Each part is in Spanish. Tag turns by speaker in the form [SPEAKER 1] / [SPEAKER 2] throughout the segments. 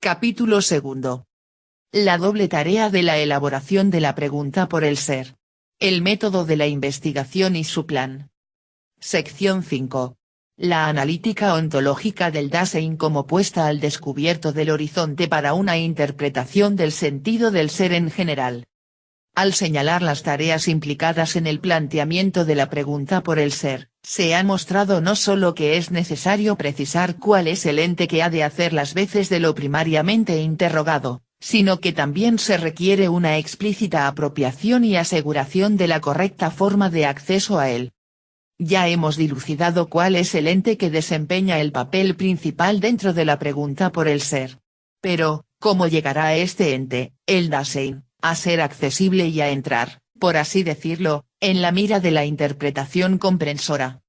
[SPEAKER 1] Capítulo segundo. La doble tarea de la elaboración de la pregunta por el ser. El método de la investigación y su plan. Sección 5. La analítica ontológica del Dasein como puesta al descubierto del horizonte para una interpretación del sentido del ser en general. Al señalar las tareas implicadas en el planteamiento de la pregunta por el ser, se ha mostrado no solo que es necesario precisar cuál es el ente que ha de hacer las veces de lo primariamente interrogado, sino que también se requiere una explícita apropiación y aseguración de la correcta forma de acceso a él. Ya hemos dilucidado cuál es el ente que desempeña el papel principal dentro de la pregunta por el ser. Pero, ¿cómo llegará este ente, el Dasein, a ser accesible y a entrar, por así decirlo, en la mira de la interpretación comprensora?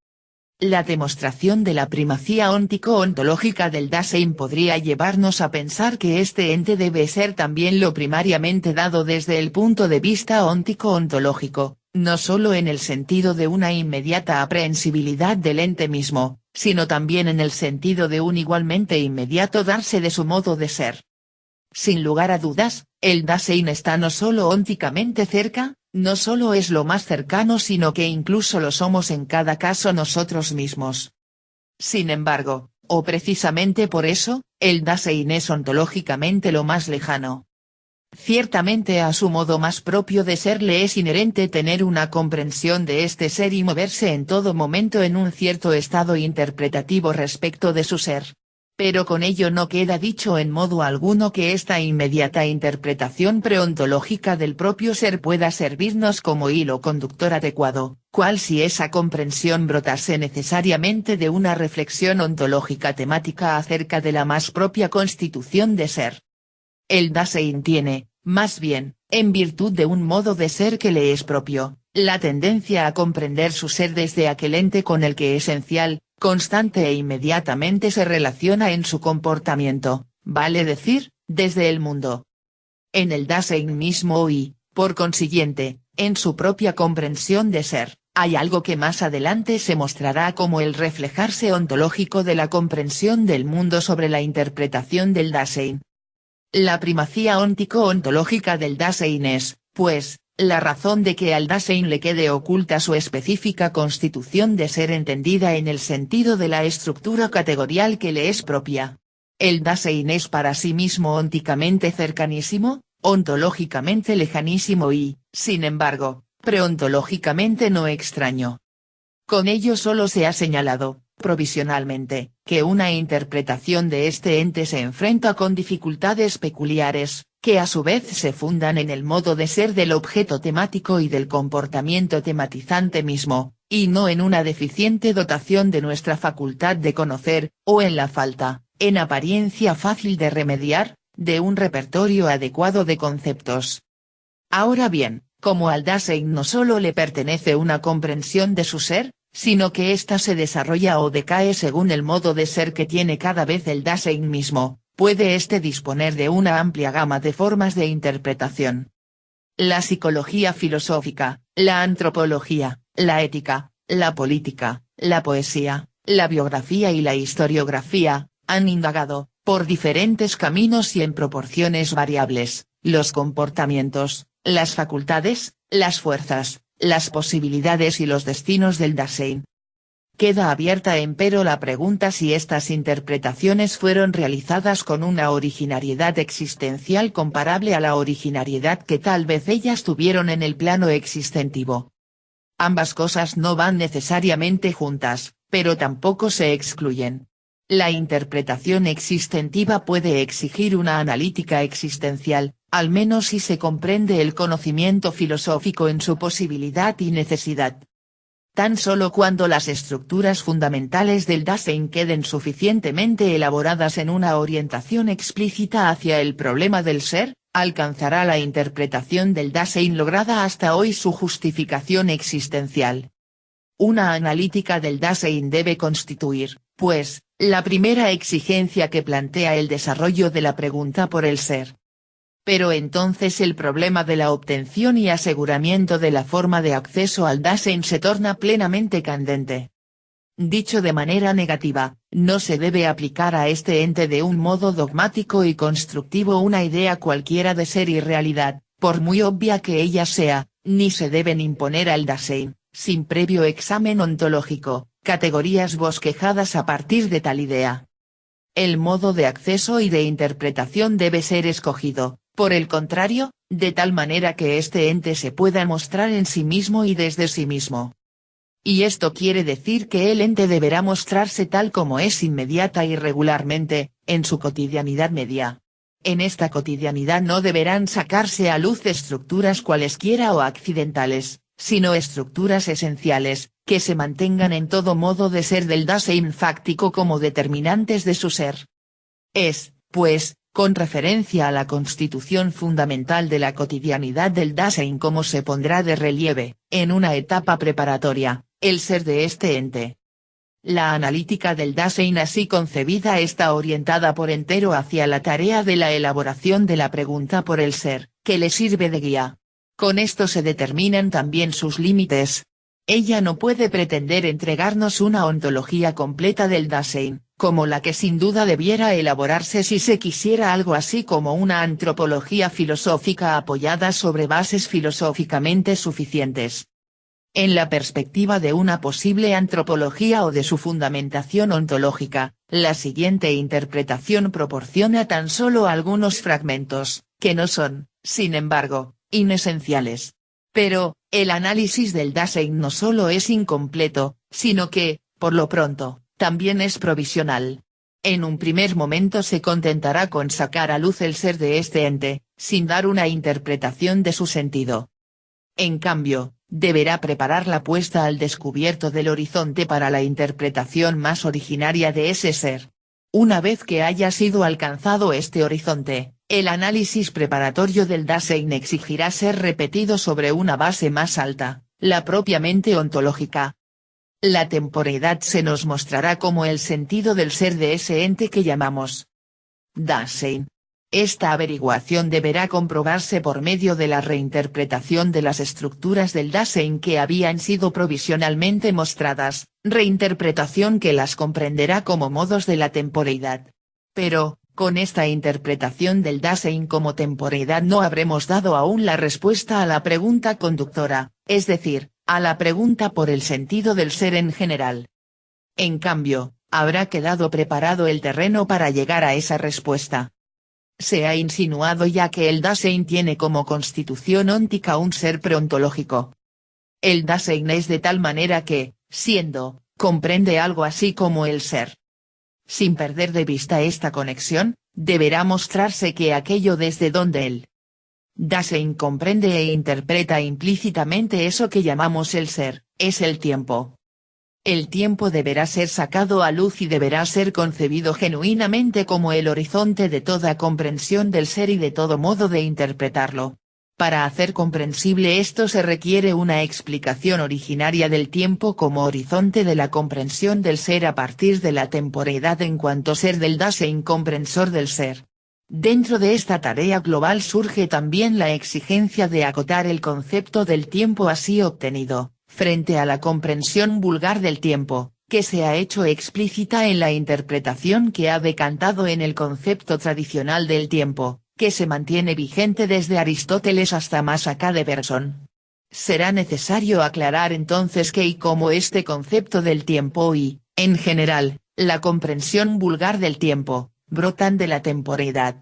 [SPEAKER 1] La demostración de la primacía óntico-ontológica del Dasein podría llevarnos a pensar que este ente debe ser también lo primariamente dado desde el punto de vista óntico-ontológico, no solo en el sentido de una inmediata aprehensibilidad del ente mismo, sino también en el sentido de un igualmente inmediato darse de su modo de ser. Sin lugar a dudas, el Dasein está no solo ónticamente cerca, no solo es lo más cercano sino que incluso lo somos en cada caso nosotros mismos. Sin embargo, o precisamente por eso, el Dasein es ontológicamente lo más lejano. Ciertamente a su modo más propio de ser le es inherente tener una comprensión de este ser y moverse en todo momento en un cierto estado interpretativo respecto de su ser. Pero con ello no queda dicho en modo alguno que esta inmediata interpretación preontológica del propio ser pueda servirnos como hilo conductor adecuado, cual si esa comprensión brotase necesariamente de una reflexión ontológica temática acerca de la más propia constitución de ser. El Dasein tiene, más bien, en virtud de un modo de ser que le es propio, la tendencia a comprender su ser desde aquel ente con el que esencial, constante e inmediatamente se relaciona en su comportamiento, vale decir, desde el mundo. En el Dasein mismo y, por consiguiente, en su propia comprensión de ser, hay algo que más adelante se mostrará como el reflejarse ontológico de la comprensión del mundo sobre la interpretación del Dasein. La primacía óntico-ontológica del Dasein es, pues, la razón de que al Dasein le quede oculta su específica constitución de ser entendida en el sentido de la estructura categorial que le es propia. El Dasein es para sí mismo ónticamente cercanísimo, ontológicamente lejanísimo y, sin embargo, preontológicamente no extraño. Con ello solo se ha señalado, provisionalmente, que una interpretación de este ente se enfrenta con dificultades peculiares, que a su vez se fundan en el modo de ser del objeto temático y del comportamiento tematizante mismo, y no en una deficiente dotación de nuestra facultad de conocer, o en la falta, en apariencia fácil de remediar, de un repertorio adecuado de conceptos. Ahora bien, como al Dasein no solo le pertenece una comprensión de su ser, sino que ésta se desarrolla o decae según el modo de ser que tiene cada vez el Dasein mismo, puede éste disponer de una amplia gama de formas de interpretación. La psicología filosófica, la antropología, la ética, la política, la poesía, la biografía y la historiografía, han indagado, por diferentes caminos y en proporciones variables, los comportamientos, las facultades, las fuerzas, las posibilidades y los destinos del Dasein. Queda abierta empero la pregunta si estas interpretaciones fueron realizadas con una originariedad existencial comparable a la originariedad que tal vez ellas tuvieron en el plano existentivo. Ambas cosas no van necesariamente juntas, pero tampoco se excluyen. La interpretación existentiva puede exigir una analítica existencial, al menos si se comprende el conocimiento filosófico en su posibilidad y necesidad. Tan solo cuando las estructuras fundamentales del Dasein queden suficientemente elaboradas en una orientación explícita hacia el problema del ser, alcanzará la interpretación del Dasein lograda hasta hoy su justificación existencial. Una analítica del Dasein debe constituir, pues, la primera exigencia que plantea el desarrollo de la pregunta por el ser. Pero entonces el problema de la obtención y aseguramiento de la forma de acceso al Dasein se torna plenamente candente. Dicho de manera negativa, no se debe aplicar a este ente de un modo dogmático y constructivo una idea cualquiera de ser y realidad, por muy obvia que ella sea, ni se deben imponer al Dasein, sin previo examen ontológico, categorías bosquejadas a partir de tal idea. El modo de acceso y de interpretación debe ser escogido, por el contrario, de tal manera que este ente se pueda mostrar en sí mismo y desde sí mismo. Y esto quiere decir que el ente deberá mostrarse tal como es inmediata y regularmente, en su cotidianidad media. En esta cotidianidad no deberán sacarse a luz estructuras cualesquiera o accidentales, sino estructuras esenciales, que se mantengan en todo modo de ser del Dasein fáctico como determinantes de su ser. Es, pues, con referencia a la constitución fundamental de la cotidianidad del Dasein como se pondrá de relieve, en una etapa preparatoria, el ser de este ente. La analítica del Dasein así concebida está orientada por entero hacia la tarea de la elaboración de la pregunta por el ser, que le sirve de guía. Con esto se determinan también sus límites. Ella no puede pretender entregarnos una ontología completa del Dasein, como la que sin duda debiera elaborarse si se quisiera algo así como una antropología filosófica apoyada sobre bases filosóficamente suficientes. En la perspectiva de una posible antropología o de su fundamentación ontológica, la siguiente interpretación proporciona tan solo algunos fragmentos, que no son, sin embargo, inesenciales. Pero, el análisis del Dasein no solo es incompleto, sino que, por lo pronto, también es provisional. En un primer momento se contentará con sacar a luz el ser de este ente, sin dar una interpretación de su sentido. En cambio, deberá preparar la puesta al descubierto del horizonte para la interpretación más originaria de ese ser. Una vez que haya sido alcanzado este horizonte, el análisis preparatorio del Dasein exigirá ser repetido sobre una base más alta, la propiamente ontológica. La temporeidad se nos mostrará como el sentido del ser de ese ente que llamamos Dasein. Esta averiguación deberá comprobarse por medio de la reinterpretación de las estructuras del Dasein que habían sido provisionalmente mostradas, reinterpretación que las comprenderá como modos de la temporeidad. Pero, con esta interpretación del Dasein como temporeidad no habremos dado aún la respuesta a la pregunta conductora, es decir, a la pregunta por el sentido del ser en general. En cambio, habrá quedado preparado el terreno para llegar a esa respuesta. Se ha insinuado ya que el Dasein tiene como constitución óntica un ser preontológico. El Dasein es de tal manera que, siendo, comprende algo así como el ser. Sin perder de vista esta conexión, deberá mostrarse que aquello desde donde el Dasein comprende e interpreta implícitamente eso que llamamos el ser, es el tiempo. El tiempo deberá ser sacado a luz y deberá ser concebido genuinamente como el horizonte de toda comprensión del ser y de todo modo de interpretarlo. Para hacer comprensible esto se requiere una explicación originaria del tiempo como horizonte de la comprensión del ser a partir de la temporeidad en cuanto ser del Dasein comprensor del ser. Dentro de esta tarea global surge también la exigencia de acotar el concepto del tiempo así obtenido, frente a la comprensión vulgar del tiempo, que se ha hecho explícita en la interpretación que ha decantado en el concepto tradicional del tiempo, que se mantiene vigente desde Aristóteles hasta más acá de Bergson. Será necesario aclarar entonces que y cómo este concepto del tiempo y, en general, la comprensión vulgar del tiempo, brotan de la temporeidad.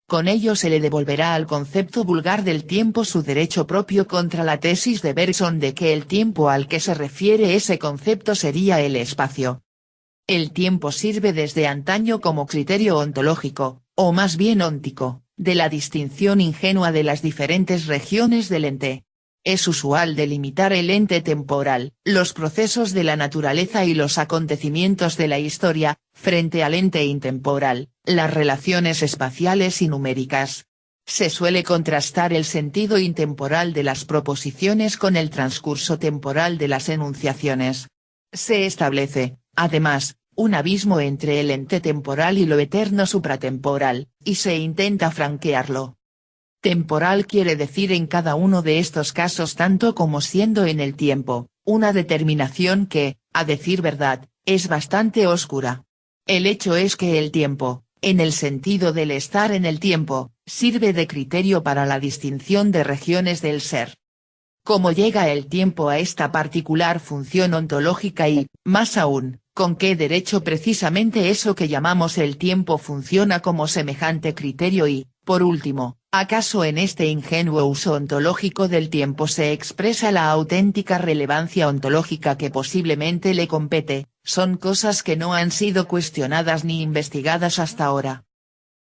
[SPEAKER 1] Con ello se le devolverá al concepto vulgar del tiempo su derecho propio contra la tesis de Bergson de que el tiempo al que se refiere ese concepto sería el espacio. El tiempo sirve desde antaño como criterio ontológico, o más bien óntico, de la distinción ingenua de las diferentes regiones del ente. Es usual delimitar el ente temporal, los procesos de la naturaleza y los acontecimientos de la historia, frente al ente intemporal, las relaciones espaciales y numéricas. Se suele contrastar el sentido intemporal de las proposiciones con el transcurso temporal de las enunciaciones. Se establece, además, un abismo entre el ente temporal y lo eterno supratemporal, y se intenta franquearlo. Temporal quiere decir en cada uno de estos casos tanto como siendo en el tiempo, una determinación que, a decir verdad, es bastante oscura. El hecho es que el tiempo, en el sentido del estar en el tiempo, sirve de criterio para la distinción de regiones del ser. ¿Cómo llega el tiempo a esta particular función ontológica y, más aún, con qué derecho precisamente eso que llamamos el tiempo funciona como semejante criterio y, por último, acaso en este ingenuo uso ontológico del tiempo se expresa la auténtica relevancia ontológica que posiblemente le compete? Son cosas que no han sido cuestionadas ni investigadas hasta ahora.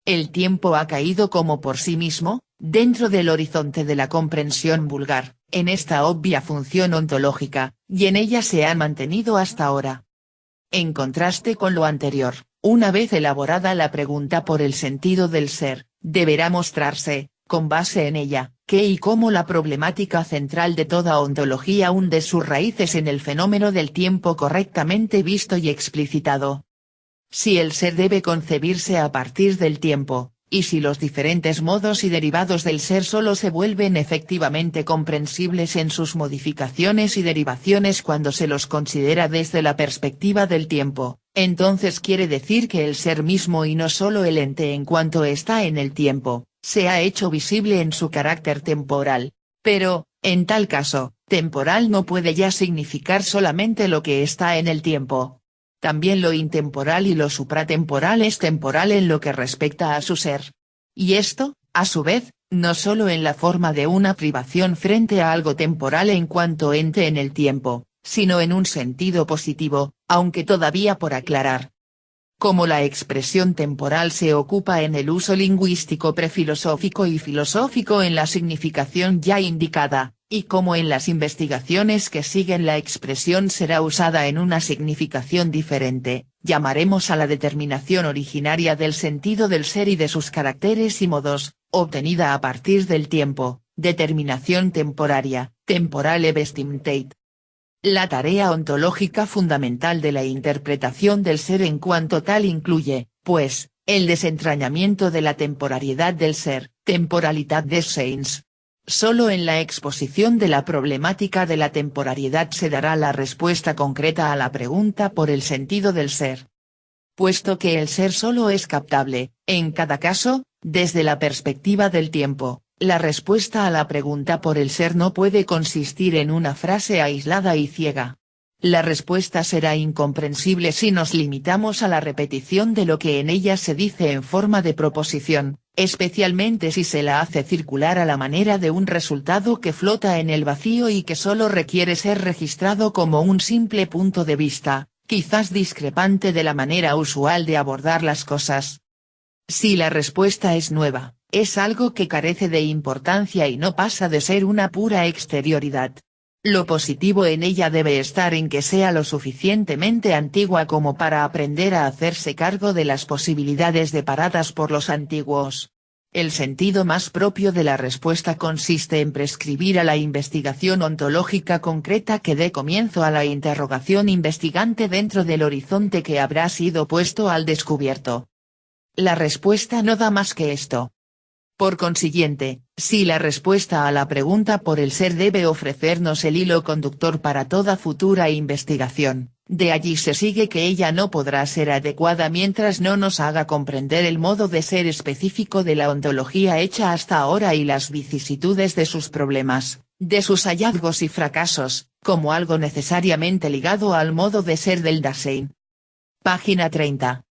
[SPEAKER 1] El tiempo ha caído como por sí mismo, dentro del horizonte de la comprensión vulgar, en esta obvia función ontológica, y en ella se ha mantenido hasta ahora. En contraste con lo anterior, una vez elaborada la pregunta por el sentido del ser, deberá mostrarse, con base en ella, qué y cómo la problemática central de toda ontología hunde sus raíces en el fenómeno del tiempo correctamente visto y explicitado. Si el ser debe concebirse a partir del tiempo, y si los diferentes modos y derivados del ser solo se vuelven efectivamente comprensibles en sus modificaciones y derivaciones cuando se los considera desde la perspectiva del tiempo, entonces quiere decir que el ser mismo y no solo el ente en cuanto está en el tiempo, se ha hecho visible en su carácter temporal. Pero, en tal caso, temporal no puede ya significar solamente lo que está en el tiempo. También lo intemporal y lo supratemporal es temporal en lo que respecta a su ser. Y esto, a su vez, no solo en la forma de una privación frente a algo temporal en cuanto ente en el tiempo, sino en un sentido positivo, aunque todavía por aclarar. Como la expresión temporal se ocupa en el uso lingüístico prefilosófico y filosófico en la significación ya indicada, y como en las investigaciones que siguen la expresión será usada en una significación diferente, llamaremos a la determinación originaria del sentido del ser y de sus caracteres y modos, obtenida a partir del tiempo, determinación temporaria, temporale bestimtate. La tarea ontológica fundamental de la interpretación del ser en cuanto tal incluye, pues, el desentrañamiento de la temporariedad del ser, temporalidad des seins. Solo en la exposición de la problemática de la temporariedad se dará la respuesta concreta a la pregunta por el sentido del ser. Puesto que el ser solo es captable, en cada caso, desde la perspectiva del tiempo, la respuesta a la pregunta por el ser no puede consistir en una frase aislada y ciega. La respuesta será incomprensible si nos limitamos a la repetición de lo que en ella se dice en forma de proposición, especialmente si se la hace circular a la manera de un resultado que flota en el vacío y que solo requiere ser registrado como un simple punto de vista, quizás discrepante de la manera usual de abordar las cosas. Si la respuesta es nueva, es algo que carece de importancia y no pasa de ser una pura exterioridad. Lo positivo en ella debe estar en que sea lo suficientemente antigua como para aprender a hacerse cargo de las posibilidades deparadas por los antiguos. El sentido más propio de la respuesta consiste en prescribir a la investigación ontológica concreta que dé comienzo a la interrogación investigante dentro del horizonte que habrá sido puesto al descubierto. La respuesta no da más que esto. Por consiguiente, si la respuesta a la pregunta por el ser debe ofrecernos el hilo conductor para toda futura investigación, de allí se sigue que ella no podrá ser adecuada mientras no nos haga comprender el modo de ser específico de la ontología hecha hasta ahora y las vicisitudes de sus problemas, de sus hallazgos y fracasos, como algo necesariamente ligado al modo de ser del Dasein. Página 30.